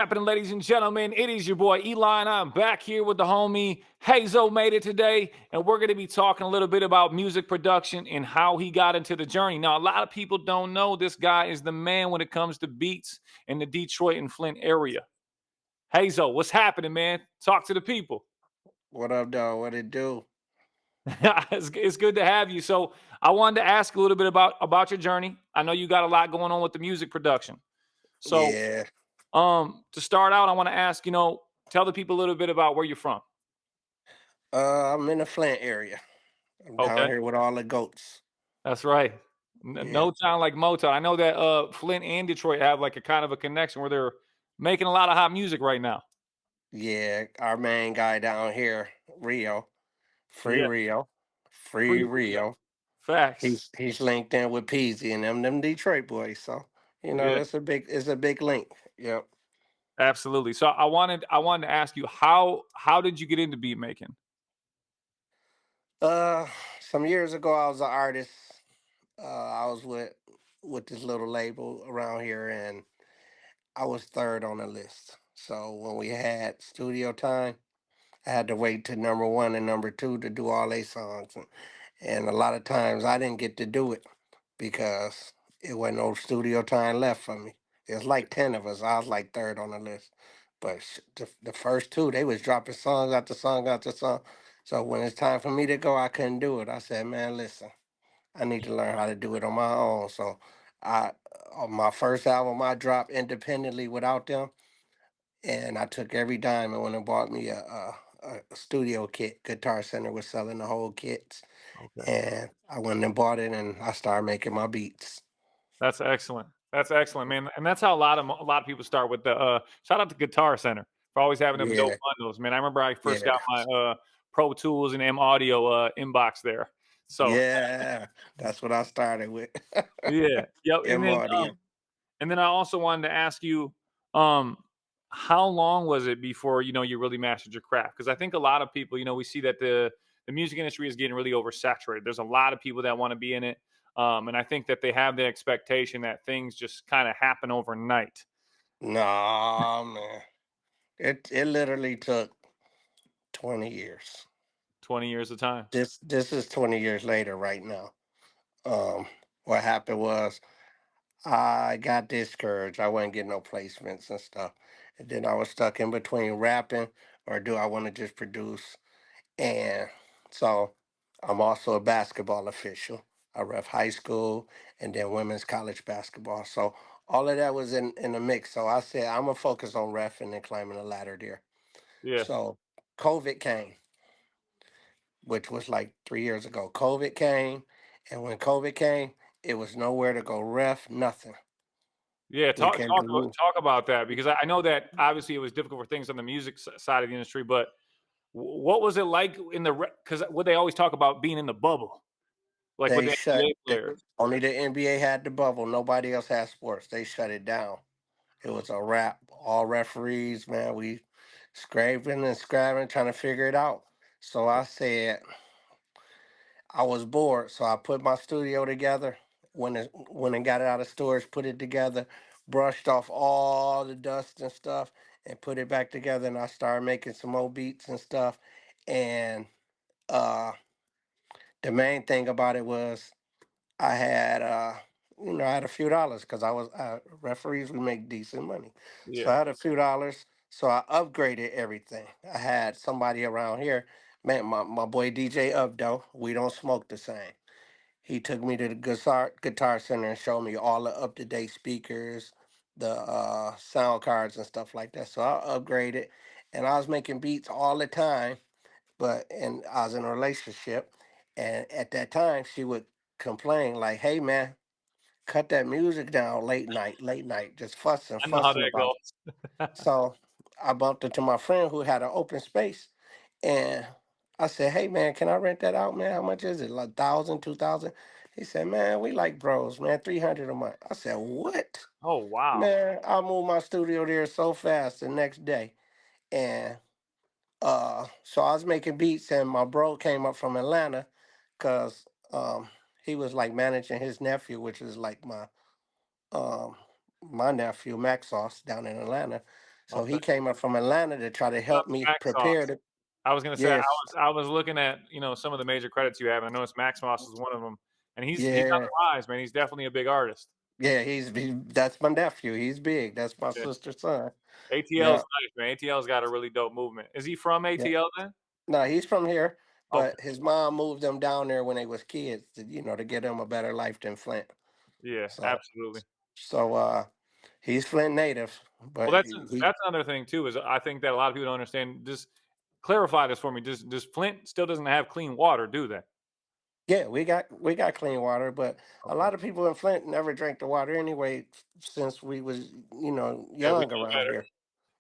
Happening, ladies and gentlemen? It is your boy Eli, and I'm back here with the homie Hazomadeit today, and we're going to be talking a little bit about music production and how he got into the journey. Now, a lot of people don't know this guy is the man when it comes to beats in the Detroit and Flint area. Hazo, what's happening, man? Talk to the people. What up, dog? What it do? It's good to have you. So, I wanted to ask a little bit about your journey. I know you got a lot going on with the music production. So, Yeah. to start out, I want to ask, tell the people a little bit about where you're from. I'm in the Flint area. I'm down Okay. here with all the goats. That's right. Yeah. No town like Motown. I know that Flint and Detroit have like a kind of a connection where they're making a lot of hot music right now. Yeah. Our main guy down here, Rio. Free Yeah, Rio. Free free Rio. Rio. Facts. He's linked in with Peasy and them Detroit boys. So, Yeah, it's a big link. Yep. absolutely. So I wanted to ask you how did you get into beat making? Uh some years ago I was an artist. I was with this little label around here and I was third on the list. So when we had studio time, I had to wait to number one and number two to do all their songs. And a lot of times I didn't get to do it because it wasn't no studio time left for me. There's like 10 of us. I was like third on the list. But the first two, they was dropping songs after song after song. So when it's time for me to go, I couldn't do it. I said, man, listen, I need to learn how to do it on my own. So I, on my first album, I dropped independently without them and I took every dime and went and bought me a studio kit. Guitar Center was selling the whole kits, Okay. and I went and bought it, and I started making my beats. That's excellent. That's excellent, man. And that's how a lot of people start with the shout out to Guitar Center for always having them dope Yeah, bundles, man. I remember I first yeah, got my Pro Tools and M Audio inbox there. So yeah. That's what I started with. yeah. Yep. And M then audio. I also wanted to ask you, um, how long was it before you really mastered your craft? Because I think a lot of people, we see that the music industry is getting really oversaturated. There's a lot of people that want to be in it, and I think that they have the expectation that things just kind of happen overnight. Nah, man. It literally took 20 years. 20 years of time. This is 20 years later right now. Um, what happened was I got discouraged. I wasn't getting no placements and stuff. And then I was stuck in between rapping or do I want to just produce? And so I'm also a basketball official. I ref high school and then women's college basketball. So all of that was in the mix. So I said I'm gonna focus on refing and climbing the ladder there. Yeah, So COVID came, which was like 3 years ago. COVID came, and when COVID came, it was nowhere to go ref, nothing. yeah. We Talk can't talk about do talk about that because I know that obviously it was difficult for things on the music side of the industry, but what was it like in the because what they always talk about being in the bubble, like with They the shut NBA the, players. only the NBA had the bubble. Nobody else had sports. They shut it down. It was a wrap. All referees, man, we scraping and scrabbling trying to figure it out. So I said I was bored, so I put my studio together. When it got it out of storage, put it together, brushed off all the dust and stuff, and put it back together. And I started making some more beats and stuff. And uh, the main thing about it was I had, I had a few dollars because referees, we make decent money. So Yeah. I had a few dollars. So I upgraded everything. I had somebody around here, man, my boy DJ Updo, we don't smoke the same. He took me to the guitar center and showed me all the up to date speakers, the sound cards and stuff like that. So I upgraded and I was making beats all the time, and I was in a relationship, and at that time she would complain like, "Hey man, cut that music down late night, just I know how fussing that about it." goes. So I bumped into my friend who had an open space, and I said, "Hey man, can I rent that out, man? How much is it? Like 1,000, 2,000?" He said, "Man, we like bros, man, 300 a month." I said, "What?" Oh, wow. Man, I moved my studio there so fast the next day, and so I was making beats, and my bro came up from Atlanta, cause he was like managing his nephew, which is like um my nephew Max Sauce down in Atlanta. So he Okay. came up from Atlanta to try to Shout out help to me Max prepare Sauce. the. I was gonna say Yes, I was looking at, some of the major credits you have. I noticed Max Moss is one of them, and he's on yeah, the rise, man. He's definitely a big artist. yeah. That's my nephew. He's big. That's my Yeah. sister's son. ATL's Yeah, nice, man. ATL's got a really dope movement. Is he from yeah. ATL then? No, he's from here, Okay. but his mom moved them down there when they was kids to, to get them a better life than Flint. Yeah, So, absolutely. so he's Flint native, Well, but he that's another thing too, is I think that a lot of people don't understand. Just clarify this for me. Does Flint still doesn't have clean water, do they? yeah, we got clean water, but a Okay. lot of people in Flint never drank the water anyway since we was Yeah, we young know around here.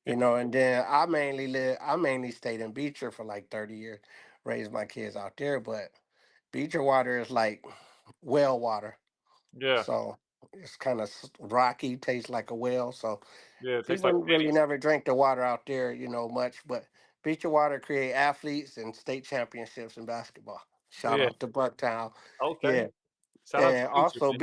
better. And then I mainly stayed in Beecher for like 30 years, raised my kids out there, but Beecher water is like well water. Yeah. So it's kind of rocky, tastes like a well. So Yeah, it tastes people like really pennies. never drink the water out there, much. But Beecher water create athletes and state championships in basketball. Shout Yeah. out to Bucktown. Okay. Yeah. Shout out to And Beecher, also man.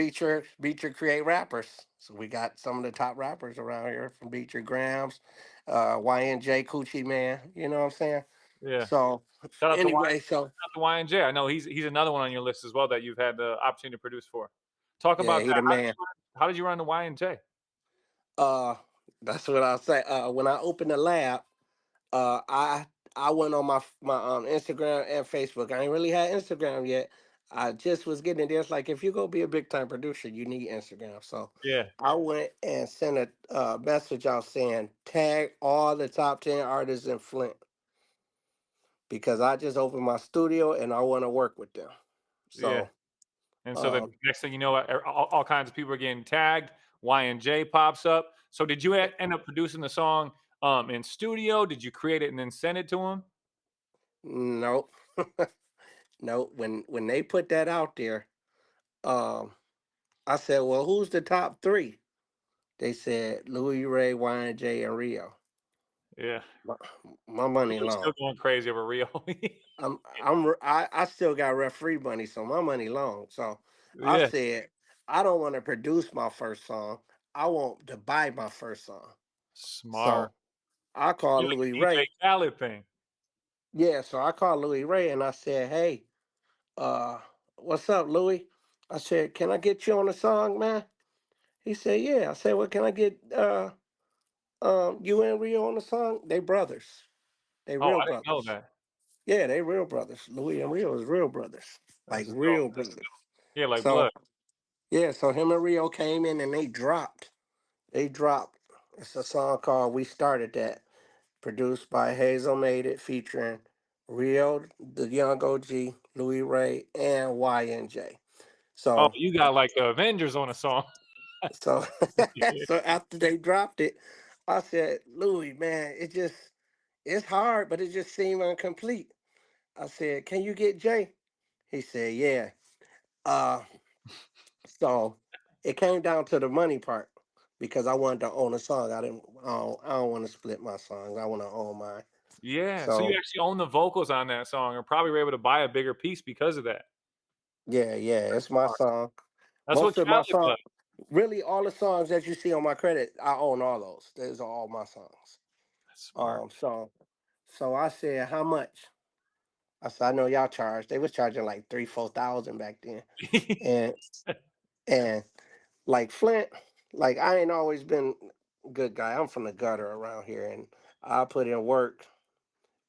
Beecher create rappers. So we got some of the top rappers around here from Beecher Grams, YNJ Coochie Man, you know what I'm saying? Yeah. So Shout out to anyway, so Shout out to YNJ. I know he's another one on your list as well that you've had the opportunity to produce for. Talk yeah, about he that. the man. How did you run the YNJ? Uh that's what I'll say. When I opened the lab, Uh, I went on my Instagram and Facebook. I ain't really had Instagram yet. I just was getting it. It's like if you go be a big time producer, you need Instagram. So Yeah. I went and sent a message out saying tag all the top 10 artists in Flint because I just opened my studio and I want to work with them. Yeah. So And so the um, next thing you know, all kinds of people are getting tagged. YNJ pops up. So did you end up producing the song in studio? Did you create it and then send it to him? nope, nope. When they put that out there, um, I said, well, who's the top three? They said Louis Ray, Y&J, and Rio. Yeah. My, my money People are still long. going crazy over Rio. I still got referee money, so my money long. So I Yeah. said I don't want to produce my first song. I want to buy my first song. Smart. So I called You like Louis the DJ Ray. Khaled thing. Yeah, so I called Louis Ray and I said, "Hey, uh, what's up, Louis?" I said, "Can I get you on the song, man?" He said, "Yeah." I said, "Well, can I get you and Rio on the song?" They brothers. They Oh, real I didn't know brothers. that. Yeah, they real brothers. Louis and Rio is real brothers, like That's dope. real brothers. Yeah, like So blood. yeah, so him and Rio came in and they dropped. They dropped. It's a song called "We Started That," produced by Hazomadeit, featuring Rio, the Young OG, Louis Ray, and YNJ. Oh, So, you got like the Avengers on a song. so, Yeah. so after they dropped it, I said, Louis, man, it's hard, but it just seemed incomplete. I said, can you get Jay? He said, yeah. Uh, so it came down to the money part because I wanted to own a song. I don't want to split my songs. I want to own mine. Yeah, so you So actually own the vocals on that song, or probably were able to buy a bigger piece because of that. yeah, yeah, That's it's my smart. song. That's what Most of my Khaled song, does. really, all the songs that you see on my credit, I own all those. Those are all my songs. That's smart. So I said, how much? I said, I know y'all charge. They was charging like 3, 4 thousand back then, and and like Flint, like I ain't always been a good guy. I'm from the gutter around here, and I put in work,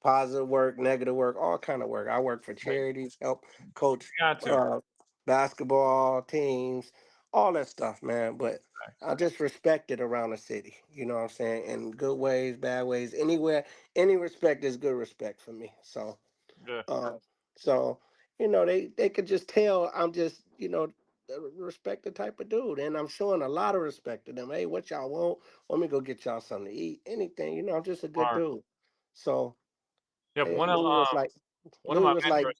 positive work, negative work, all kind of work. I work for Right. charities, help coach Got to. uh, basketball teams, all that stuff, man. But I just respect it around the city. You know what I'm saying? In good ways, bad ways, anywhere, any respect is good respect for me. So Yeah, uh, so they could just tell I'm just respect the type of dude, and I'm showing a lot of respect to them. Hey, what y'all want? Let me go get y'all something to eat. Anything, I'm just a good smart. dude. So Yep, eh, Louis was like, one of Louis my was like, mentors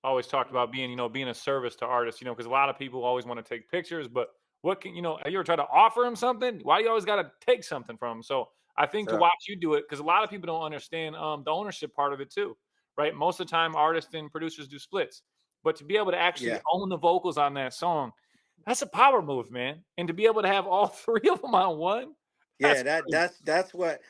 always talked about being, being a service to artists, because a lot of people always want to take pictures, but what can, have you ever tried to offer them something? Why do you always got to take something from them? So I think to yeah, watch you do it, because a lot of people don't understand the ownership part of it too, right? Most of the time, artists and producers do splits, but to be able to actually yeah, own the vocals on that song, that's a power move, man. And to be able to have all three of them on one, yeah. that's That crazy. that's what.